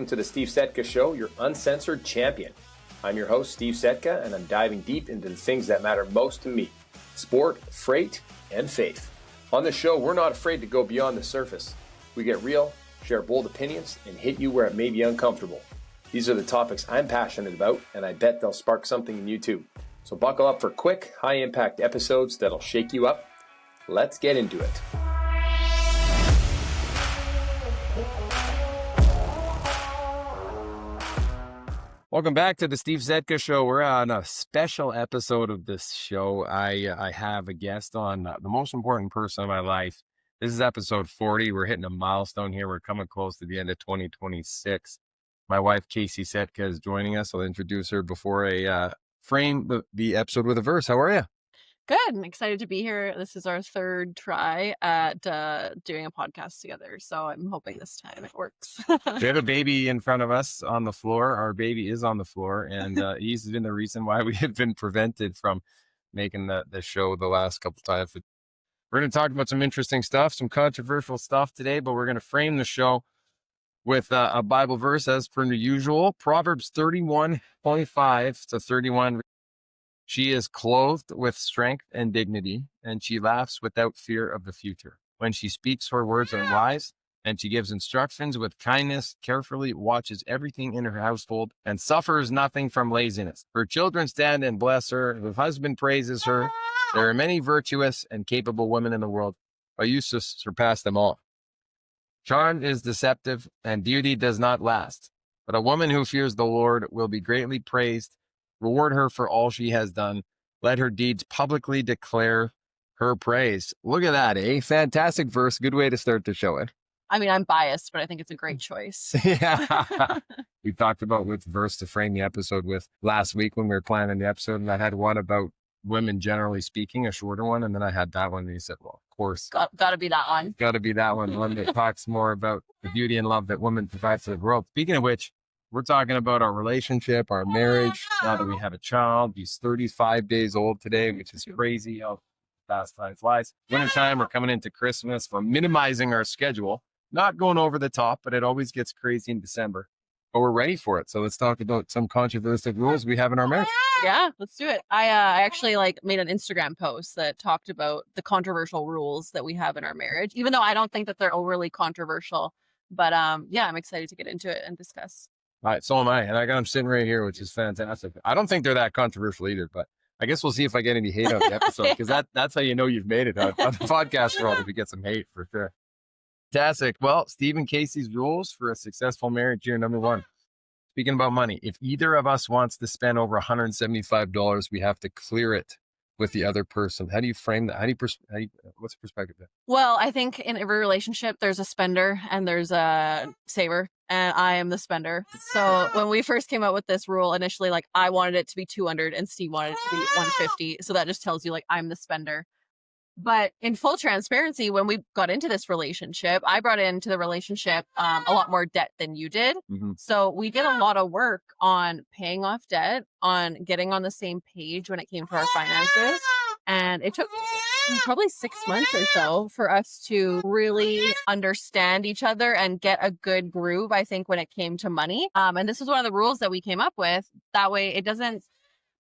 Welcome to the Steve Setka Show, your uncensored champion. I'm your host, Steve Setka, and I'm diving deep into the things that matter most to me: sport, freight, and faith. On the show, we're not afraid to go beyond the surface. We get real, share bold opinions, and hit you where it may be uncomfortable. These are the topics I'm passionate about, and I bet they'll spark something in you too. So buckle up for quick, high-impact episodes that'll shake you up. Let's get into it. Welcome back to the Steve Setka Show. We're on a special episode of this show. I have a guest on, the most important person in my life. This is episode 40. We're hitting a milestone here. We're coming close to the end of 2026. My wife, Kasey Setka, is joining us. I'll introduce her before I frame the episode with a verse. How are you? Good. I'm excited to be here. This is our third try at doing a podcast together. So I'm hoping this time it works. We have a baby in front of us on the floor. Our baby is on the floor, and he's been the reason why we have been prevented from making the show the last couple times. We're going to talk about some interesting stuff, some controversial stuff today, but we're going to frame the show with a Bible verse as per usual. Proverbs 31:25 to 31. She is clothed with strength and dignity, and she laughs without fear of the future. When she speaks, her words are wise, and she gives instructions with kindness, carefully watches everything in her household, and suffers nothing from laziness. Her children stand and bless her. Her husband praises her. There are many virtuous and capable women in the world, but you surpass them all. Charm is deceptive, and beauty does not last. But a woman who fears the Lord will be greatly praised. Reward her for all she has done. Let her deeds publicly declare her praise. Look at that, eh? Fantastic verse. Good way to start the show. I mean, I'm biased, but I think it's a great choice. Yeah. We talked about which verse to frame the episode with last week when we were planning the episode, and I had one about women generally speaking, a shorter one, and then I had that one, and he said, well, of course. Got to be that one. Got to be that one that talks more about the beauty and love that women provide for the world. Speaking of which, we're talking about our relationship, our marriage, now that we have a child. He's 35 days old today, which is crazy how fast time flies. Wintertime, we're coming into Christmas. We're minimizing our schedule, not going over the top, but it always gets crazy in December. But we're ready for it. So let's talk about some controversial rules we have in our marriage. Yeah, let's do it. I actually made an Instagram post that talked about the controversial rules that we have in our marriage, even though I don't think that they're overly controversial. But yeah, I'm excited to get into it and discuss. All right, so am I. And I got them sitting right here, which is fantastic. I don't think they're that controversial either, but I guess we'll see if I get any hate on the episode, because that's how you know you've made it on the podcast world, if you get some hate for sure. Fantastic. Well, Steve and Kasey's rules for a successful marriage here. Number one, speaking about money, if either of us wants to spend over $175, we have to clear it with the other person. How do you frame that? What's the perspective there? Well, I think in every relationship, there's a spender and there's a saver, and I am the spender. So when we first came out with this rule, initially, I wanted it to be 200 and Steve wanted it to be 150. So that just tells you I'm the spender. But in full transparency, when we got into this relationship, I brought into the relationship a lot more debt than you did. Mm-hmm. So we did a lot of work on paying off debt, on getting on the same page when it came to our finances. And it took probably 6 months or so for us to really understand each other and get a good groove, I think, when it came to money. And this was one of the rules that we came up with. That way it doesn't,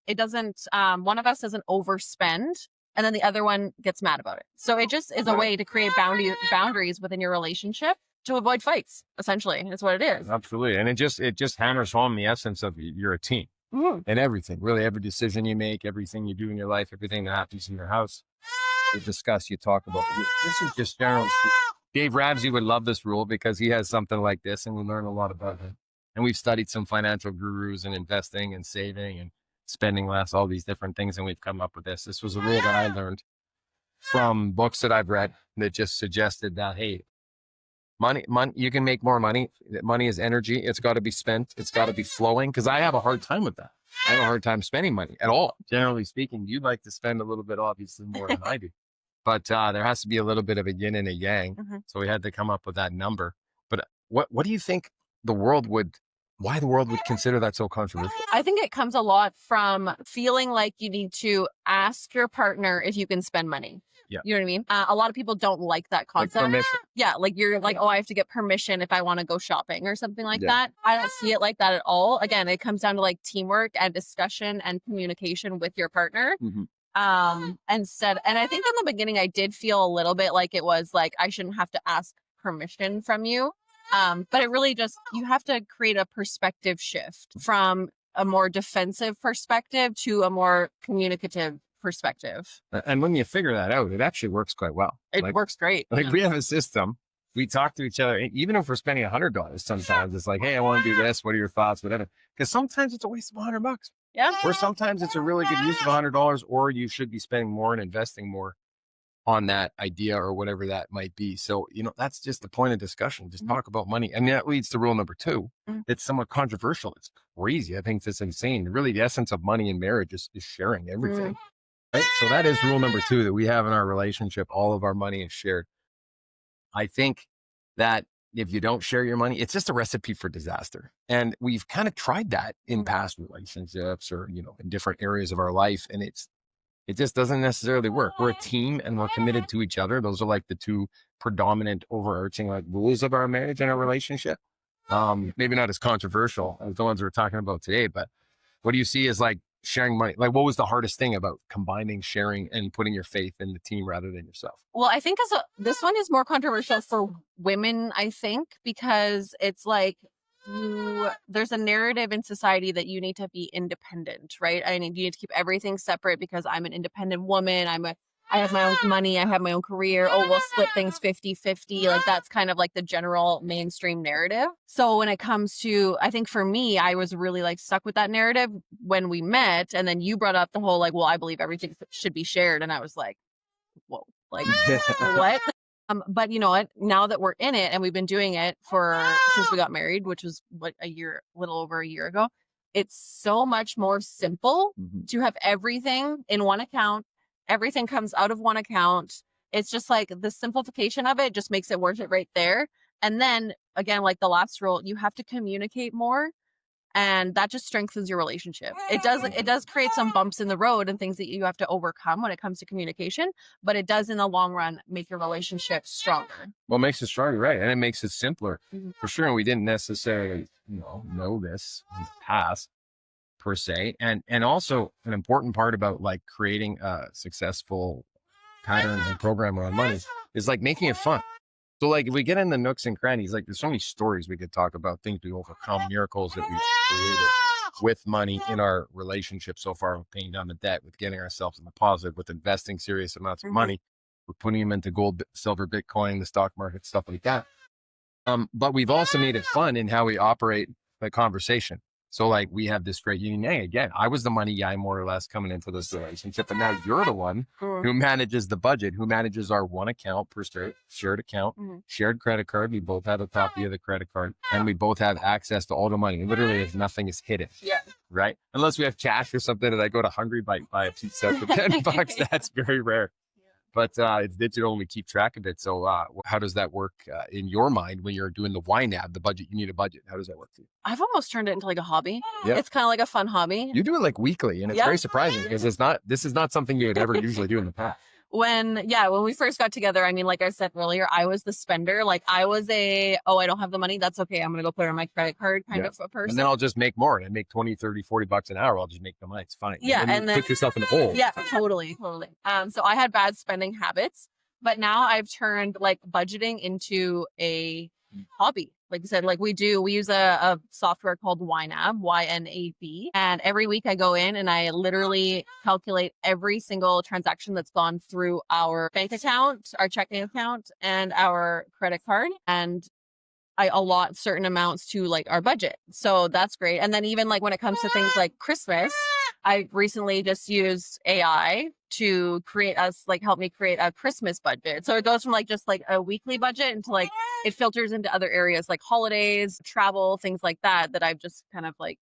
one of us doesn't overspend, and then the other one gets mad about it. So it just is a way to create boundaries within your relationship to avoid fights, essentially. That's what it is. Absolutely. And it just hammers home the essence of you're a team. Mm-hmm. And everything, really every decision you make, everything you do in your life, everything that happens in your house, you discuss, you talk about. This is just generally speaking. Dave Ramsey would love this rule because he has something like this, and we learn a lot about it. And we've studied some financial gurus and investing and saving and spending less, all these different things, and we've come up with this. This was a rule that I learned from books that I've read that just suggested that, hey, money, you can make more money. Money is energy. It's got to be spent. It's got to be flowing, because I have a hard time with that. I have a hard time spending money at all. Generally speaking, you'd like to spend a little bit, obviously, more than I do. But there has to be a little bit of a yin and a yang. Mm-hmm. So we had to come up with that number. But what do you think the world would why the world would consider that so controversial. I think it comes a lot from feeling like you need to ask your partner if you can spend money. Yeah. You know what I mean? A lot of people don't like that Like concept. permission. Yeah, like you're like, oh, I have to get permission if I want to go shopping or something like Yeah. that. I don't see it like that at all. Again, it comes down to like teamwork and discussion and communication with your partner. Mhm. And I think in the beginning I did feel a little bit like it was like I shouldn't have to ask permission from you. But it really just, you have to create a perspective shift from a more defensive perspective to a more communicative perspective. And when you figure that out, it actually works quite well. It Like, works great. like Yeah. we have a system. We talk to each other, even if we're spending $100. Sometimes it's like, hey, I want to do this. What are your thoughts? Whatever. Because sometimes it's a waste of $100, Yeah. or sometimes it's a really good use of $100, or you should be spending more and investing more on that idea or whatever that might be. So, that's just the point of discussion. Just Mhm. talk about money. And that leads to rule number 2. Mhm. It's somewhat controversial. It's crazy. I think it's insane. Really, the essence of money in marriage is sharing everything. Right? So that is rule number 2 that we have in our relationship. All of our money is shared. I think that if you don't share your money, it's just a recipe for disaster. And we've kind of tried that in past relationships or, in different areas of our life. And it just doesn't necessarily work. We're a team and we're committed to each other. Those are like the 2 predominant overarching like rules of our marriage and our relationship. Maybe not as controversial as the ones we're talking about today, but what do you see as like sharing money? Like, what was the hardest thing about combining sharing and putting your faith in the team rather than yourself? Well, I think this one is more controversial for women, I think, because it's like there's a narrative in society that you need to be independent, right? I mean, you need to keep everything separate because I'm an independent woman. I have my own money. I have my own career. Oh, we'll split things 50-50. Like that's kind of like the general mainstream narrative. So when it comes to, I think for me, I was really like stuck with that narrative when we met. And then you brought up the whole like, well, I believe everything should be shared. And I was like, whoa, like what? But you know what? Now that we're in it and we've been doing it since we got married, which was little over a year ago, it's so much more simple to have everything in one account. Everything comes out of one account. It's just like the simplification of it just makes it worth it right there. And then again, like the last rule, you have to communicate more. And that just strengthens your relationship. It does create some bumps in the road and things that you have to overcome when it comes to communication, but it does in the long run make your relationship stronger. Well, it makes it stronger, right? And it makes it simpler for sure. And we didn't necessarily, know this in the past per se. And also an important part about like creating a successful pattern and program around money is like making it fun. So like if we get in the nooks and crannies, like there's so many stories we could talk about, things we overcome, miracles that we've created with money in our relationship so far, with paying down the debt, with getting ourselves in the positive, with investing serious amounts of money, with putting them into gold, silver, Bitcoin, the stock market, stuff like that. But we've also made it fun in how we operate the conversation. So like we have this great union. Hey, again, I was the money guy more or less coming into this relationship, and now you're the one who manages the budget, who manages our one account per shared account, shared credit card. We both have a copy of the credit card, and we both have access to all the money. Literally, if nothing is hidden. Yeah. Right. Unless we have cash or something, and I go to Hungry Bite, buy a pizza for $10. That's very rare. But it's digital and we keep track of it. So how does that work in your mind when you're doing the YNAB, the budget? You need a budget. How does that work for you? I've almost turned it into like a hobby. Yeah. It's kind of like a fun hobby. You do it like weekly, and it's very surprising because this is not something you would ever usually do in the past. When we first got together, I mean, like I said earlier, I was the spender. Like I was I don't have the money. That's okay. I'm going to go put it on my credit card kind of a person. And then I'll just make more, and I make 20, 30, $40 an hour. I'll just make the money. It's fine. Yeah. And then put yourself in the hole. Yeah, totally. So I had bad spending habits, but now I've turned like budgeting into a hobby. Like I said, like we use a software called YNAB, YNAB. And every week I go in and I literally calculate every single transaction that's gone through our bank account, our checking account, and our credit card. And I allot certain amounts to like our budget. So that's great. And then even like when it comes to things like Christmas, I recently just used AI to help me create a Christmas budget. So it goes from like just like a weekly budget into like, it filters into other areas like holidays, travel, things like that I've just kind of like,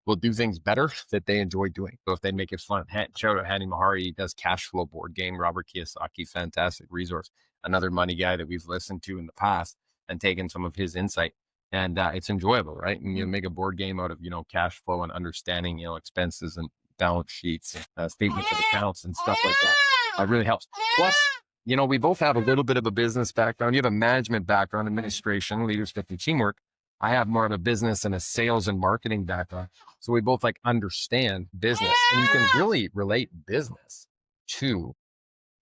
will do things better that they enjoy doing. So if they make it fun, shout out Hani Mahari, he does Cash Flow board game, Robert Kiyosaki, fantastic resource. Another money guy that we've listened to in the past and taken some of his insight. and it's enjoyable, right? And you make a board game out of, cash flow and understanding, expenses and balance sheets, statements of accounts and stuff like that. It really helps. Plus, we both have a little bit of a business background. You have a management background, administration, leadership, and teamwork. I have more of a business and a sales and marketing background. So we both understand business, and you can really relate business to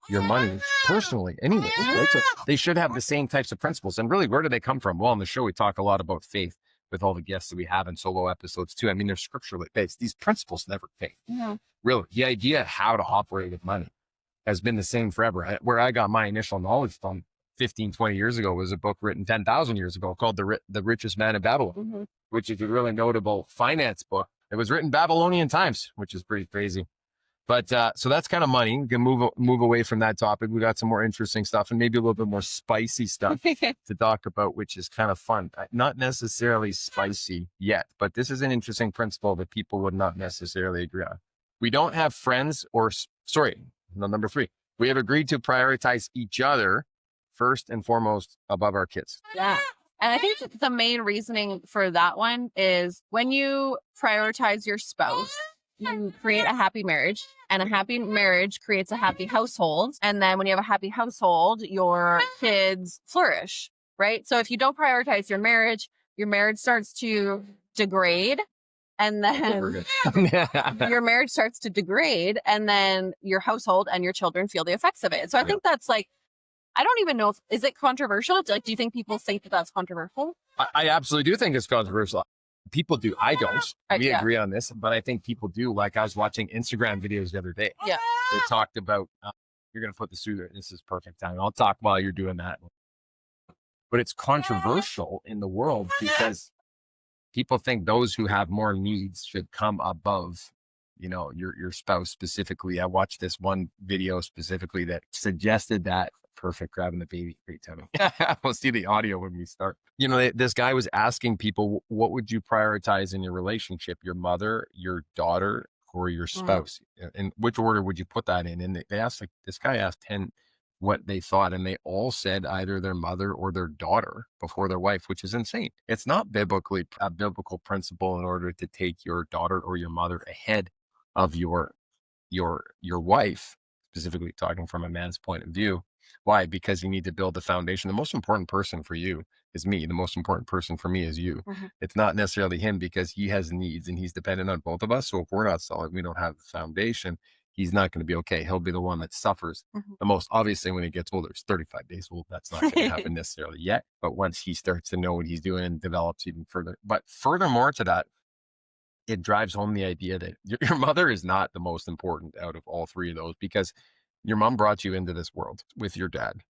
your money personally anyways, right? So they should have the same types of principles. And really, where do they come from? Well, on the show, we talk a lot about faith with all the guests that we have in solo episodes too. I mean, they're scripturally based. These principles never change. Yeah. Really, the idea of how to operate with money has been the same forever. Where I got my initial knowledge from 15, 20 years ago was a book written 10,000 years ago called The Richest Man in Babylon, which is a really notable finance book. It was written Babylonian times, which is pretty crazy. But so that's kind of money. We can move away from that topic. We got some more interesting stuff and maybe a little bit more spicy stuff to talk about, which is kind of fun. Not necessarily spicy yet, but this is an interesting principle that people would not necessarily agree on. We don't have friends number 3. We have agreed to prioritize each other first and foremost above our kids. Yeah. And I think the main reasoning for that one is when you prioritize your spouse, you create a happy marriage, and a happy marriage creates a happy household. And then when you have a happy household, your kids flourish, right? So if you don't prioritize your marriage starts to degrade. And then your marriage starts to degrade, and then your household and your children feel the effects of it. So I think that's I don't even know is it controversial? Do you think people think that that's controversial? I absolutely do think it's controversial. People do. I don't. We agree on this, but I think people do. Like I was watching Instagram videos the other day. Yeah. They talked about, you're going to put this through there. This is perfect time. I'll talk while you're doing that. But it's controversial in the world because people think those who have more needs should come above, your spouse specifically. I watched this one video specifically that suggested that. Perfect, grabbing the baby. Great timing. We'll see the audio when we start. This guy was asking people, what would you prioritize in your relationship? Your mother, your daughter, or your spouse? And which order would you put that in? And they asked, this guy asked 10 what they thought, and they all said either their mother or their daughter before their wife, which is insane. It's not a biblical principle in order to take your daughter or your mother ahead of your wife, specifically talking from a man's point of view. Why? Because you need to build the foundation. The most important person for you is me. The most important person for me is you. It's not necessarily him because he has needs and he's dependent on both of us. So if we're not solid, we don't have the foundation, he's not going to be okay. He'll be the one that suffers the most. Obviously, when he gets older, he's 35 days old. That's not going to happen necessarily yet. But once he starts to know what he's doing and develops even further. But furthermore to that, it drives home the idea that your mother is not the most important out of all 3 of those, because your mom brought you into this world with your dad.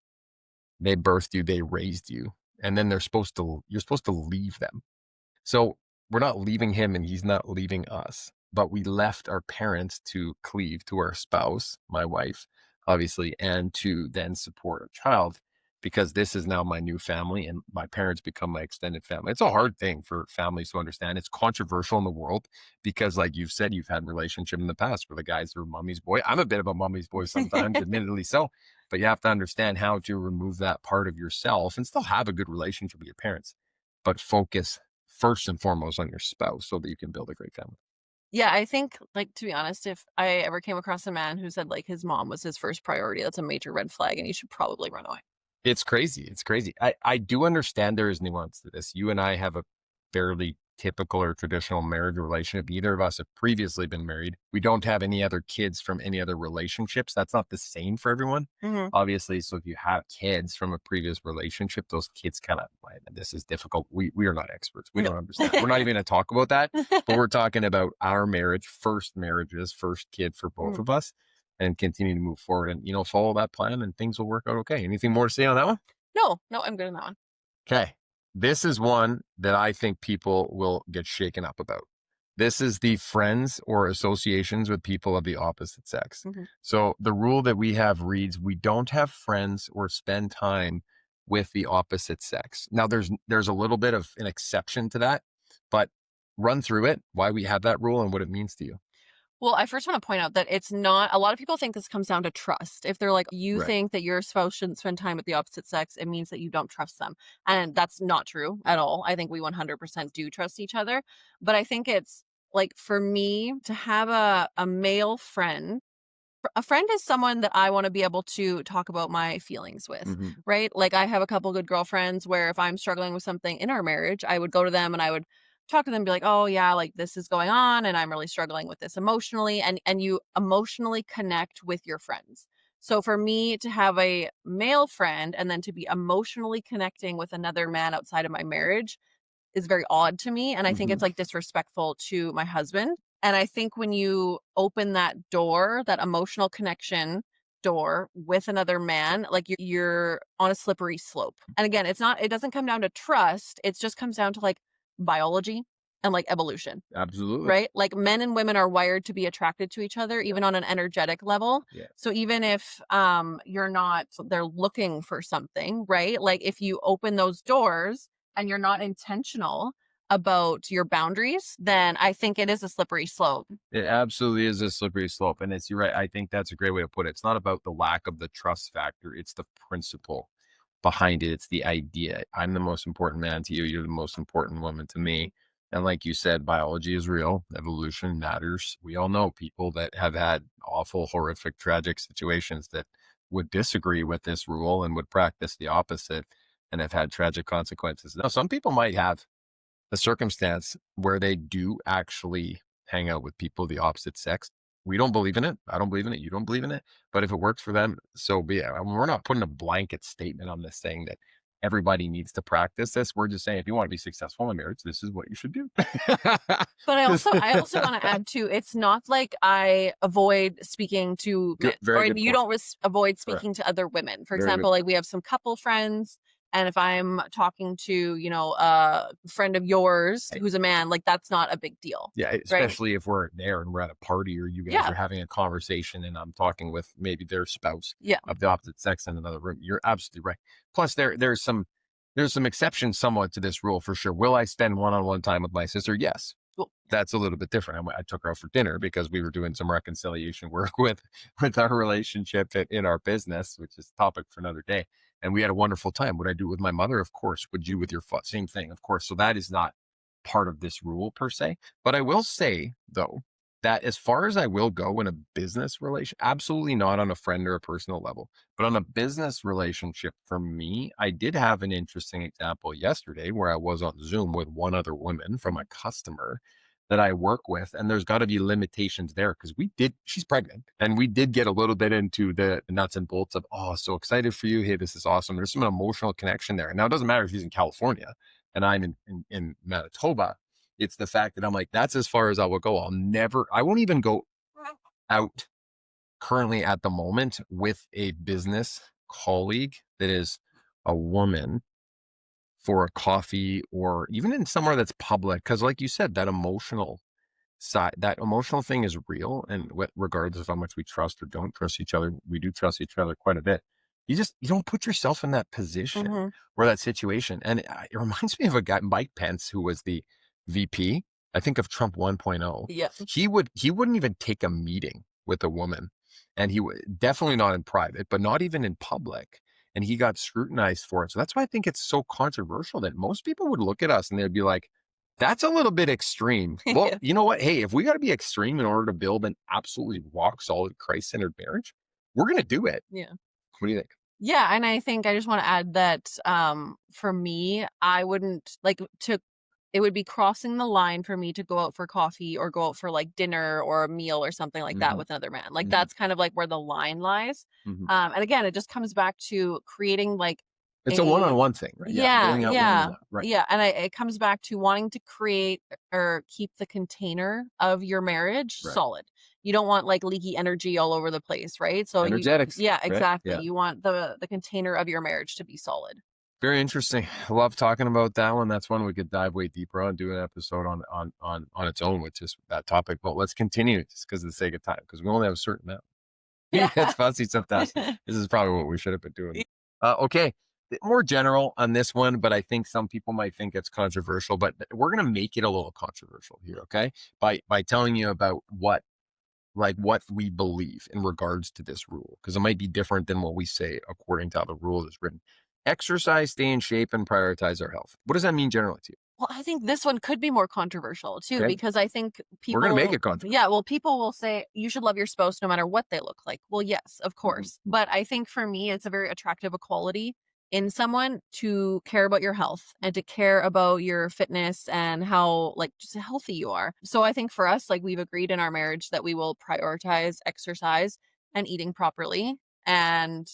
They birthed you, they raised you, and then you're supposed to leave them. So we're not leaving him and he's not leaving us, but we left our parents to cleave to our spouse, my wife, obviously, and to then support a child, because this is now my new family and my parents become my extended family. It's a hard thing for families to understand. It's controversial in the world because, like you've said, you've had relationship in the past where the guys are mommy's boy. I'm a bit of a mommy's boy sometimes, admittedly so, but you have to understand how to remove that part of yourself and still have a good relationship with your parents, but focus first and foremost on your spouse so that you can build a great family. Yeah, I think, to be honest, if I ever came across a man who said his mom was his first priority, that's a major red flag and you should probably run away. It's crazy. It's crazy. I do understand there is nuance to this. You and I have a fairly typical or traditional marriage relationship. Neither of us have previously been married. We don't have any other kids from any other relationships. That's not the same for everyone, obviously. So if you have kids from a previous relationship, those kids this is difficult. We are not experts. We don't understand. We're not even going to talk about that, but we're talking about our marriage, first marriages, first kid for both of us, and continue to move forward and, follow that plan and things will work out okay. Anything more to say on that one? No, I'm good on that one. Okay. This is one that I think people will get shaken up about. This is the friends or associations with people of the opposite sex. So the rule that we have reads, we don't have friends or spend time with the opposite sex. Now there's a little bit of an exception to that, but run through it, why we have that rule and what it means to you. Well, I first want to point out that it's not, a lot of people think this comes down to trust. If they're like, you Right. think that your spouse shouldn't spend time with the opposite sex, it means that you don't trust them. And that's not true at all. I think we 100% do trust each other. But I think it's like, for me to have a male friend, a friend is someone that I wanna be able to talk about my feelings with, Hmm. right? Like, I have a couple good girlfriends where if I'm struggling with something in our marriage, I would go to them and I would talk to them, be like, "Oh, yeah, like, this is going on, and I'm really struggling with this emotionally," and you emotionally connect with your friends. So, for me to have a male friend and then to be emotionally connecting with another man outside of my marriage is very odd to me, and I think Hmm. it's, like, disrespectful to my husband, and I think when you open that door, that emotional connection door with another man, like, you're on a slippery slope, and again, it doesn't come down to trust, it just comes down to, like, biology and, like, evolution, Absolutely. right? Like, men and women are wired to be attracted to each other even on an energetic level, Yeah. so even if, you're not they're looking for something, right? Like, if you open those doors and you're not intentional about your boundaries, then I think it is a slippery slope. It absolutely is a slippery slope. And you're right. I think that's a great way to put it. It's not about the lack of the trust factor, it's the principle behind it. It's the idea. I'm the most important man to you. You're the most important woman to me. And like you said, biology is real, evolution matters. We all know people that have had awful, horrific, tragic situations that would disagree with this rule and would practice the opposite and have had tragic consequences. Now, some people might have a circumstance where they do actually hang out with people of the opposite sex. We don't believe in it. I don't believe in it. You don't believe in it. But if it works for them, so be it. I mean, we're not putting a blanket statement on this saying that everybody needs to practice this. We're just saying if you want to be successful in marriage, this is what you should do. But I also wanna add too, it's not like I avoid speaking to men, Good, very or good you point. don't avoid Correct. speaking to other women. For Very good example, like, point. we have some couple friends, and if I'm talking to, a friend of yours Hey, who's a man, like, that's not a big deal, yeah, right? especially if we're there and we're at a party or you guys Yeah, are having a conversation and I'm talking with maybe their spouse yeah. of the opposite sex in another room. You're absolutely right. Plus, there's some exceptions somewhat to this rule for sure. Will I spend one-on-one time with my sister? Yes. Well, That's a little bit different. I took her out for dinner because we were doing some reconciliation work with our relationship in our business, which is a topic for another day. And we had a wonderful time. Would I do it with my mother? Of course. Would you with your same thing? Of course. So that is not part of this rule per se. But I will say though that as far as I will go in a business relation, absolutely not on a friend or a personal level, but on a business relationship for me, I did have an interesting example yesterday where I was on Zoom with one other woman from a customer that I work with. And there's got to be limitations there because she's pregnant and we did get a little bit into the nuts and bolts of, oh, so excited for you. Hey, this is awesome. There's some emotional connection there. And now it doesn't matter if she's in California and I'm in Manitoba. It's the fact that I'm like, that's as far as I will go. I won't even go out currently at the moment with a business colleague that is a woman for a coffee or even in somewhere that's public. Cause like you said, that emotional thing is real. And regardless of how much we trust or don't trust each other, we do trust each other quite a bit. You don't put yourself in that position mhm, or that situation. And it reminds me of a guy, Mike Pence, who was the VP, I think of Trump 1.0. yeah. He wouldn't even take a meeting with a woman. And he would definitely not in private, but not even in public. And he got scrutinized for it. So that's why I think it's so controversial that most people would look at us and they'd be like, that's a little bit extreme. Well, Yeah, you know what? Hey, if we got to be extreme in order to build an absolutely rock solid Christ centered marriage, we're going to do it. yeah. What do you think? Yeah, and I think I just wanna add that, for me, I wouldn't like to it would be crossing the line for me to go out for coffee or go out for, like, dinner or a meal or something like that Hmm. with another man. Like, Hmm. that's kind of, like, where the line lies. Hmm. And again, it just comes back to creating, like, It's a one a on one thing, right? Yeah. yeah, Going out one on yeah, one. Right. yeah, and it comes back to wanting to create or keep the container of your marriage Right. solid. You don't want, like, leaky energy all over the place, right? So Energetics. yeah, Right. exactly. Yeah. You want the container of your marriage to be solid. Very interesting. I love talking about that one. That's one we could dive way deeper on, do an episode on its own with just that topic. But let's continue just because of the sake of time, because we only have a certain amount. Yeah. It's fussy sometimes. This is probably what we should have been doing. Okay. More general on this one, but I think some people might think it's controversial, but we're going to make it a little controversial here. Okay. By telling you about what like what we believe in regards to this rule, because it might be different than what we say according to how the rule is written. Exercise, stay in shape, and prioritize our health. What does that mean generally to you? Well, I think this one could be more controversial too, Okay. because I think We're going to make people, it controversial. yeah, well, people will say you should love your spouse no matter what they look like. Well, yes, of course. But I think for me, it's a very attractive equality in someone to care about your health and to care about your fitness and how like just healthy you are. So I think for us, like we've agreed in our marriage that we will prioritize exercise and eating properly. And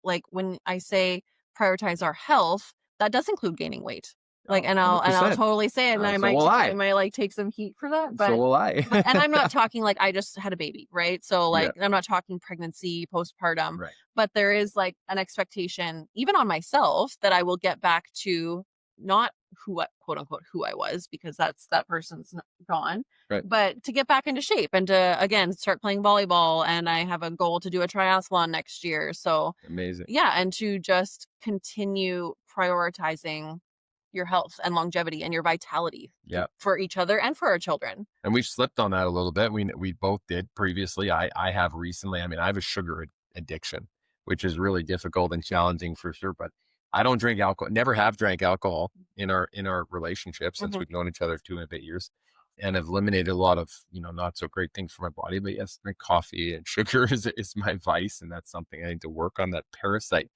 like when I say prioritize our health, that does include gaining weight. Like, Oh, and I'll 100%. totally say it, and So will I I. might, like, take some heat for that, So will but and I. I'm not talking, like, I just had a baby, right? So, Yeah. like, I'm not talking pregnancy, postpartum, Right. but there is, like, an expectation, even on myself, that I will get back to not who I quote, unquote, "who I was," because that person's gone, Right. but to get back into shape and to, again, start playing volleyball, and I have a goal to do a triathlon next year, so Amazing. yeah, and to just continue prioritizing your health and longevity and your vitality Yeah. for each other and for our children. And we've slipped on that a little bit. We both did previously. I have recently. I mean, I have a sugar addiction, which is really difficult and challenging for sure. But I don't drink alcohol. Never have drank alcohol in our relationship since Mhm. we've known each other 2.5 years, and have eliminated a lot of not so great things for my body. But yes, drink coffee and sugar is my vice, and that's something I need to work on. That parasite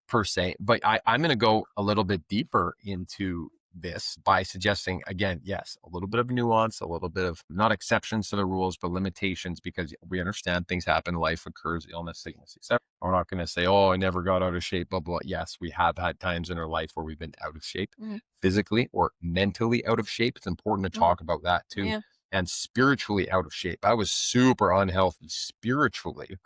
per se. But I'm going to go a little bit deeper into this by suggesting, again, yes, a little bit of nuance, a little bit of not exceptions to the rules, but limitations, because we understand things happen, life occurs, illness, sickness, etc. We're not going to say, oh, I never got out of shape, blah, blah. Yes, we have had times in our life where we've been out of shape, Mhm. physically or mentally out of shape. It's important to Mhm. talk about that too. Yeah. And spiritually out of shape. I was super unhealthy spiritually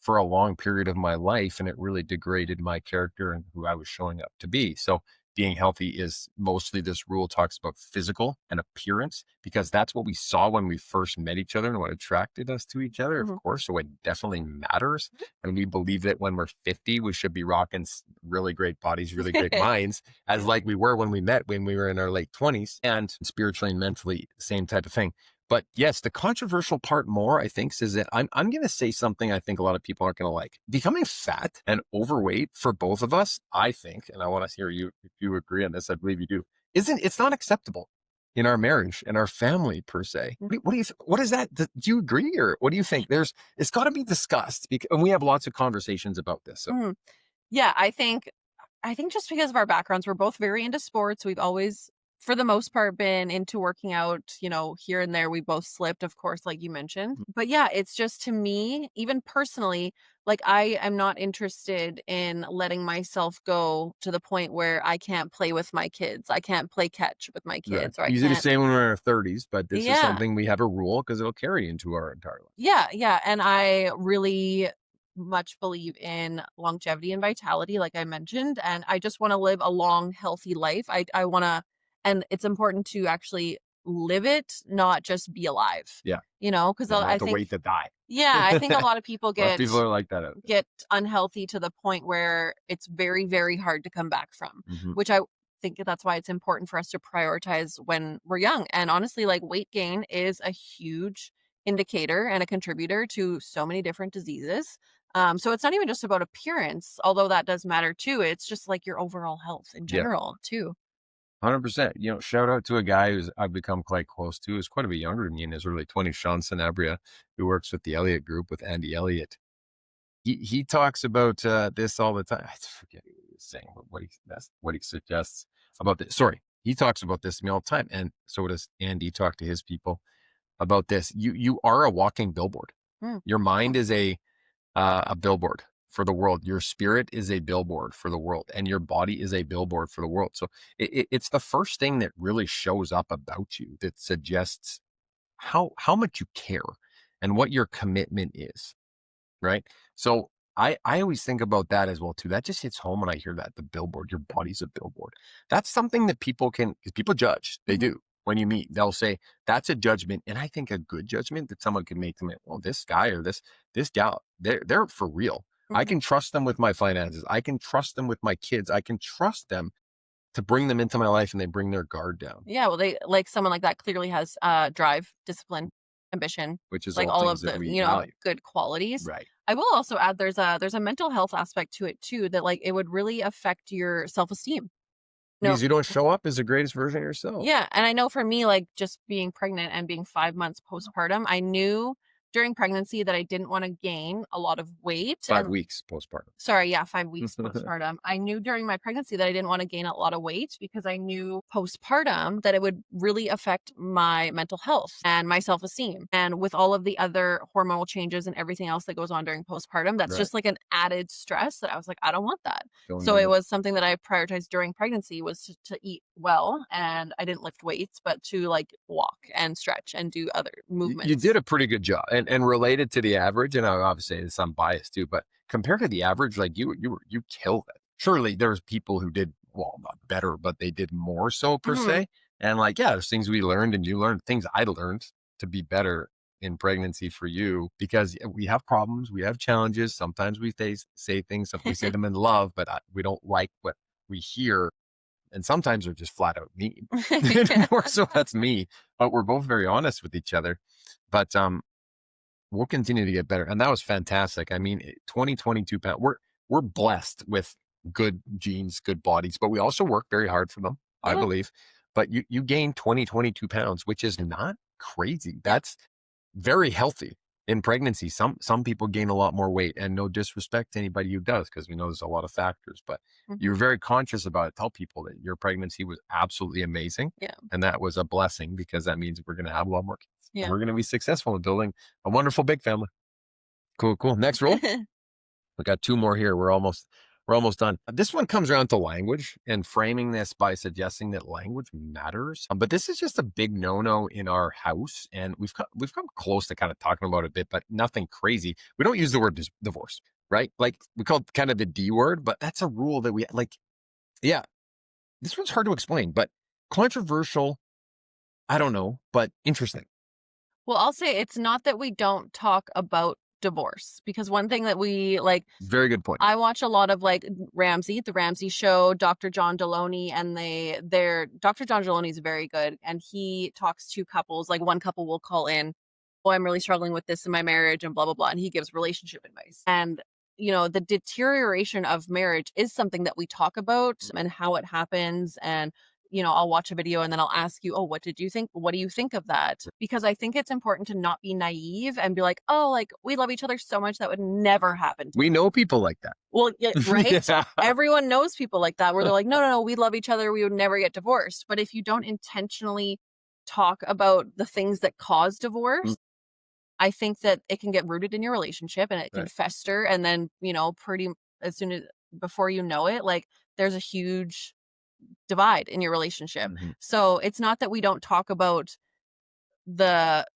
for a long period of my life, and it really degraded my character and who I was showing up to be. So being healthy is mostly, this rule talks about physical and appearance, because that's what we saw when we first met each other and what attracted us to each other, of Mhm. course. So it definitely matters. And we believe that when we're 50, we should be rocking really great bodies, really great minds, as like we were when we met when we were in our late 20s, and spiritually and mentally, same type of thing. But yes, the controversial part more, I think, is that I'm going to say something I think a lot of people aren't going to like. Becoming fat and overweight for both of us, I think, and I want to hear you if you agree on this. I believe you do. It's not acceptable in our marriage and our family per se. What do you what is that? Do you agree, or what do you think? It's got to be discussed, because, and we have lots of conversations about this. So Mhm. Yeah, I think just because of our backgrounds, we're both very into sports. We've always, for the most part, been into working out, here and there. We both slipped, of course, like you mentioned. But yeah, it's just, to me, even personally, like I am not interested in letting myself go to the point where I can't play with my kids. I can't play catch with my right, kids, or I easy to can't. say when we're in our 30s, but this is Yeah. something we have a rule because it'll carry into our entire life. Yeah, yeah, and I really much believe in longevity and vitality, like I mentioned, and I just wanna live a long, healthy life. I wanna, and it's important to actually live it, not just be alive, Yeah, because yeah, I not to think, wait to die. yeah, I think a lot of people A lot of people are like that out there. get unhealthy to the point where it's very, very hard to come back from, Mhm. which I think that's why it's important for us to prioritize when we're young. And honestly, like weight gain is a huge indicator and a contributor to so many different diseases. So it's not even just about appearance, although that does matter too. It's just like your overall health in Yeah, general too. 100%. Shout out to a guy who's I've become quite close to, who's quite a bit younger than me, in his early 20s, Sean Sanabria, who works with the Elliott Group with Andy Elliott. He talks about this all the time. I forget what he was saying, but that's what he suggests about this. Sorry, he talks about this to me all the time, and so does Andy talk to his people about this. You are a walking billboard. Mm. Your mind is a billboard for the world. Your spirit is a billboard for the world, and your body is a billboard for the world. So it's the first thing that really shows up about you that suggests how much you care and what your commitment is, right? So I always think about that as well too. That just hits home when I hear that, the billboard. Your body's a billboard. That's something that people can, because people judge. They Mhm. do. When you meet, they'll say that's a judgment, and I think a good judgment that someone can make to me. Well, this guy or this gal, they're for real. I Mhm. can trust them with my finances. I can trust them with my kids. I can trust them to bring them into my life, and they bring their guard down. Yeah, well, they like someone like that clearly has drive, discipline. ambition, which is like all all things of that the, we value. good qualities. Right. I will also add there's a mental health aspect to it too, that like it would really affect your self-esteem. No. Because you don't show up as the greatest version of yourself. Yeah, and I know for me, like, just being pregnant and being 5 months postpartum, I knew during pregnancy that I didn't wanna gain a lot of weight, 5 weeks postpartum. sorry, yeah, 5 weeks postpartum. I knew during my pregnancy that I didn't wanna gain a lot of weight because I knew postpartum that it would really affect my mental health and my self-esteem. And with all of the other hormonal changes and everything else that goes on during postpartum, that's Right. just like an added stress that I was like, "I don't want that." Don't So need it it. was something that I prioritized during pregnancy was to eat well, and I didn't lift weights, but to, like, walk and stretch and do other You did movements. a pretty good job, and related to the average, and I obviously there's some bias too, but compared to the average, like you killed it. Surely there's people who did well, not better, but they did more so per Mhm. se. And like, yeah, there's things we learned, and you learned things I learned to be better in pregnancy for you because we have problems, we have challenges. Sometimes we say things, we say them in love, but we don't like what we hear, and sometimes they're just flat out mean. Yeah. More so that's me, but we're both very honest with each other. But we'll continue to get better, and that was fantastic. I mean, 22 pounds. We're blessed with good genes, good bodies, but we also work very hard for them, I Yeah, believe. But you gain 22 pounds, which is not crazy. yeah. That's very healthy in pregnancy. Some people gain a lot more weight, and no disrespect to anybody who does, because we know there's a lot of factors. But Mhm. you're very conscious about it. Tell people that your pregnancy was absolutely amazing, Yeah, and that was a blessing because that means we're going to have a lot more kids, and yeah. we're going to be successful in building a wonderful big family. Cool, cool. Next rule. We got two more here. We're almost done. This one comes around to language and framing this by suggesting that language matters. But this is just a big no-no in our house, and we've come close to kind of talking about it a bit, but nothing crazy. We don't use the word divorce, right? Like we call it kind of the D word, but that's a rule that we like. Yeah, this one's hard to explain, but controversial. I don't know, but interesting. Well, I'll say it's not that we don't talk about divorce, because one thing that we like, Very good point. I watch a lot of like the Ramsey Show, Dr. John Deloney, and Dr. John Deloney is very good, and he talks to couples. Like one couple will call in, "Oh, I'm really struggling with this in my marriage," and blah blah blah, and he gives relationship advice. And the deterioration of marriage is something that we talk about and how it happens. And I'll watch a video and then I'll ask you, "Oh, what did you think? What do you think of that?" Because I think it's important to not be naive and be like, "Oh, like we love each other so much that would never happen." We know people like that. Well, yeah, right? Yeah. Everyone knows people like that where they're like, "No, no, no, we love each other. We would never get divorced." But if you don't intentionally talk about the things that cause divorce, I think that it can get rooted in your relationship and it can Right. fester. And then, pretty as soon as before you know it, like there's a huge divide in your relationship. Mhm. So it's not that we don't talk about the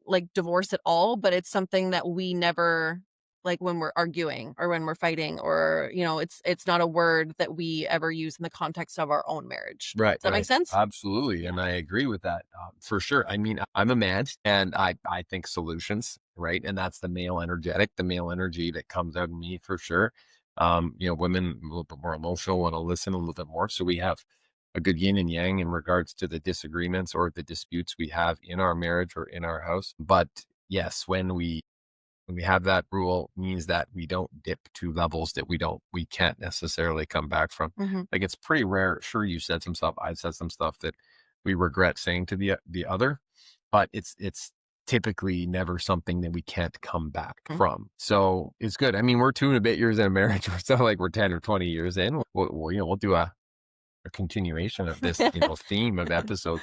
like divorce at all, but it's something that we never, like when we're arguing or when we're fighting, or it's not a word that we ever use in the context of our own marriage. Right, Does that make right. sense? Absolutely. Yeah. And I agree with that for sure. I mean, I'm a man and I think solutions, right? And that's the male energetic, the male energy that comes out of me for sure. Women a little bit more emotional, want to listen a little bit more. So we have a good yin and yang in regards to the disagreements or the disputes we have in our marriage or in our house. But yes, when we have that rule means that we don't dip to levels that we can't necessarily come back from. Hmm. Like it's pretty rare. Sure, you said some stuff, I've said some stuff that we regret saying to the other, but it's typically never something that we can't come back from. So it's good. I mean, we're 2 and a bit years in a marriage. We're still like we're 10 or 20 years in. We'll do a continuation of this theme of episodes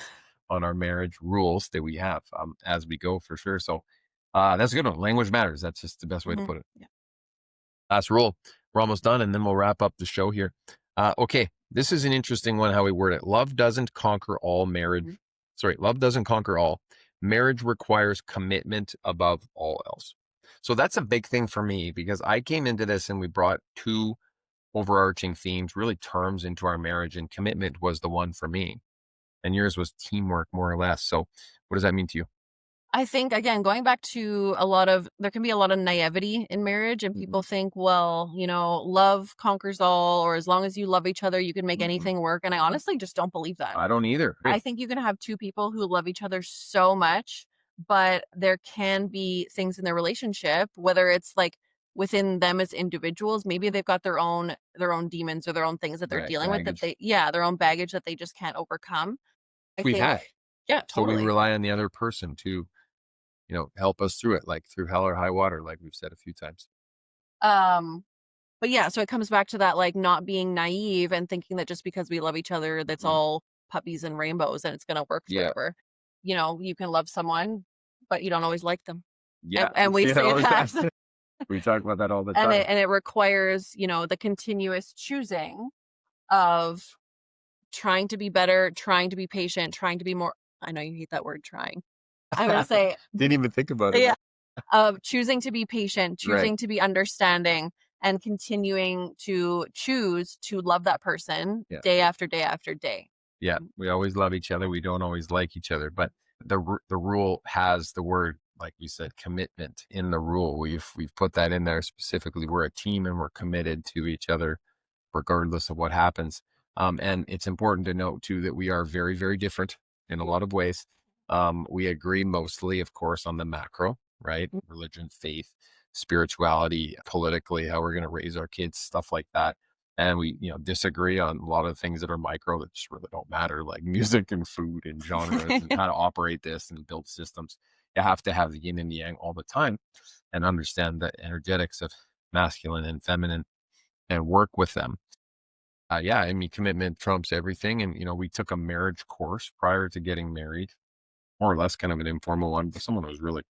on our marriage rules that we have as we go for sure. So that's a good one. Language matters. That's just the best way to Hmm. put it. Yeah. Last rule. We're almost done, and then we'll wrap up the show here. Okay, this is an interesting one. How we word it. Love doesn't conquer all. Mhm. Love doesn't conquer all. Marriage requires commitment above all else. So that's a big thing for me because I came into this and we brought two overarching themes, really terms into our marriage, and commitment was the one for me. And yours was teamwork, more or less. So, what does that mean to you? I think, again, going back to there can be a lot of naivety in marriage, and Mhm. people think, well, love conquers all, or as long as you love each other, you can make Mhm. anything work. And I honestly just don't believe that. I don't either. I think you can have two people who love each other so much but there can be things in their relationship, whether it's like within them as individuals, maybe they've got their own demons or their own things that they're Right. dealing with that Baggage. their own baggage that they just can't overcome. I We've think had. yeah, So we totally. rely on the other person to, help us through it, like through hell or high water, like we've said a few times. Um But yeah, so it comes back to that, like, not being naive and thinking that just because we love each other, that's Mm. all puppies and rainbows and it's gonna work Yeah. forever. You can love someone, but you don't always like them. Yeah. And We we see that say all the time. that, We talk about that all the and time. it requires, the continuous choosing of trying to be better, trying to be patient, trying to be more I know you hate that word "trying." I'm gonna say Didn't even think about it. yeah. Of choosing to be patient, Right. choosing to be understanding, and continuing to choose to love that person Yeah. day after day after day. Yeah. We always love each other. We don't always like each other, but the rule has the word, like you said, commitment in the rule. We've put that in there specifically. We're a team and we're committed to each other regardless of what happens. And it's important to note too that we are very, very different in a lot of ways. We agree mostly, of course, on the macro, right? Mm, Religion, faith, spirituality, politically, how we're going to raise our kids, stuff like that. And we, disagree on a lot of things that are micro that just really don't matter, like music and food and genres and how to operate this and build systems. You have to have the yin and yang all the time and understand the energetics of masculine and feminine and work with them. Yeah, I mean, commitment trumps everything. And, we took a marriage course prior to getting married, more or less kind of an informal one, but someone was really,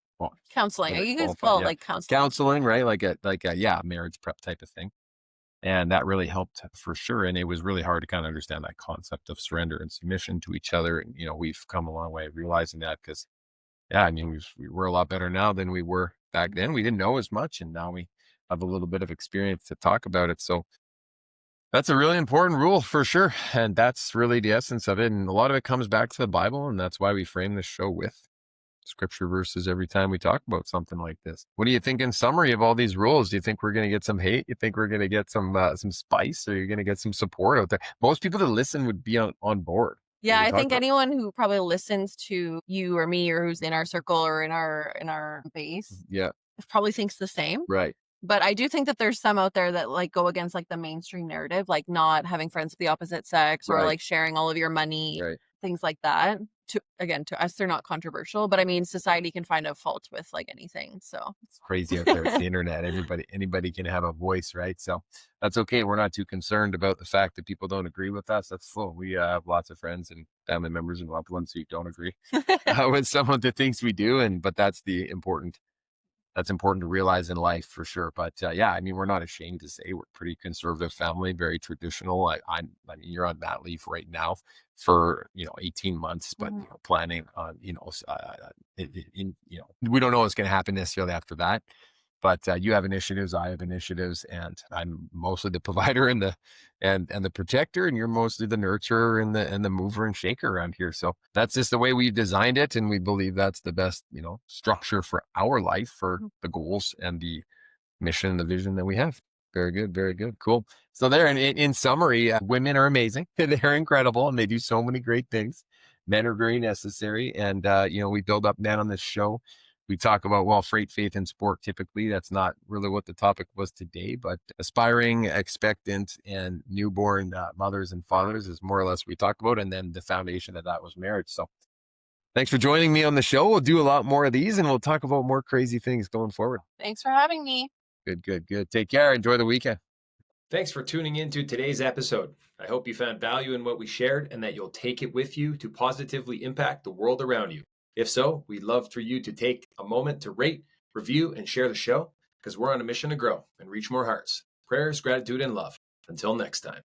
Counseling. really You guys qualified. call it Yeah. like counseling. Counseling, right? Yeah, marriage prep type of thing. And that really helped for sure. And it was really hard to kind of understand that concept of surrender and submission to each other. And, we've come a long way realizing that because, yeah, I mean, we're a lot better now than we were back then. We didn't know as much. And now we have a little bit of experience to talk about it. So, that's a really important rule for sure. And that's really the essence of it. And a lot of it comes back to the Bible. And that's why we frame the show with scripture verses every time we talk about something like this. What do you think in summary of all these rules? Do you think we're going to get some hate? You think we're going to get some spice, or you're going to get some support out there? Most people that listen would be on board. Yeah, We I talk think about, anyone who probably listens to you or me or who's in our circle or in our base yeah, probably thinks the same. right, But I do think that there's some out there that, like, go against, like, the mainstream narrative, like not having friends of the opposite sex or, right, like, sharing all of your money, right. things like that. To us, they're not controversial, but I mean, society can find a fault with, like, anything, so It's crazy out there. It's the internet. Anybody can have a voice, right? So that's okay. We're not too concerned about the fact that people don't agree with us. That's full. We have lots of friends and family members and loved ones who don't agree with some of the things we do, and but that's important to realize in life for sure. But yeah, I mean, we're not ashamed to say we're a pretty conservative family, very traditional. I mean, you're on mat leave right now for 18 months, but Mhm. planning on we don't know what's going to happen necessarily after that. But you have initiatives, I have initiatives, and I'm mostly the provider and the protector, and you're mostly the nurturer and the mover and shaker around here. So that's just the way we've designed it, and we believe that's the best, structure for our life, for the goals and the mission and the vision that we have. Very good, very good, cool. So there, and in summary, women are amazing, they're incredible, and they do so many great things. Men are very necessary, and we build up men on this show. We talk about, well, freight, faith, and sport. Typically, that's not really what the topic was today, but aspiring, expectant, and newborn mothers and fathers is more or less what we talk about, and then the foundation of that was marriage. So thanks for joining me on the show. We'll do a lot more of these, and we'll talk about more crazy things going forward. Thanks for having me. Good, good, good. Take care. Enjoy the weekend. Thanks for tuning in to today's episode. I hope you found value in what we shared and that you'll take it with you to positively impact the world around you. If so, we'd love for you to take a moment to rate, review, and share the show because we're on a mission to grow and reach more hearts. Prayers, gratitude, and love. Until next time.